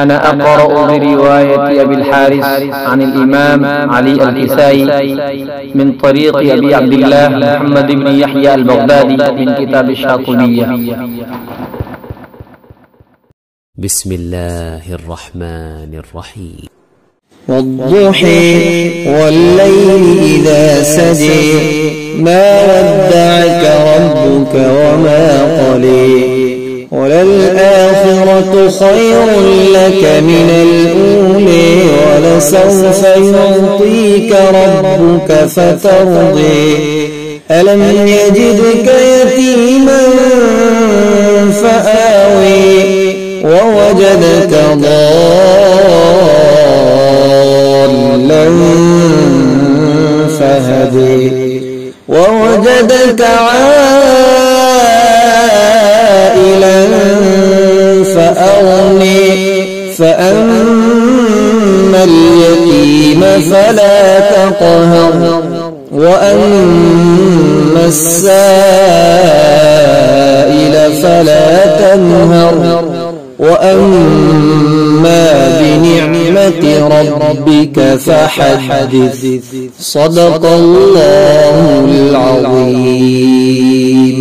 أنا أقرأ برواية أبي الحارث عن الإمام علي الكسائي من طريق أبي عبد الله محمد بن يحيى البغدادي من كتاب الشاطبية. بسم الله الرحمن الرحيم. والضحى والليل إذا سجى ما ودعك ربك وما قلى وللآخرة خير لك من الأولى ولسوف يعطيك ربك فترضى ألم يجدك يتيما فآوي ووجدك ضالا فهدي ووجدك عائلا فأغني فأما اليتيم فلا تقهر وأما السائل فلا تنهر وأما بنعمة ربك فحدث. صدق الله العظيم.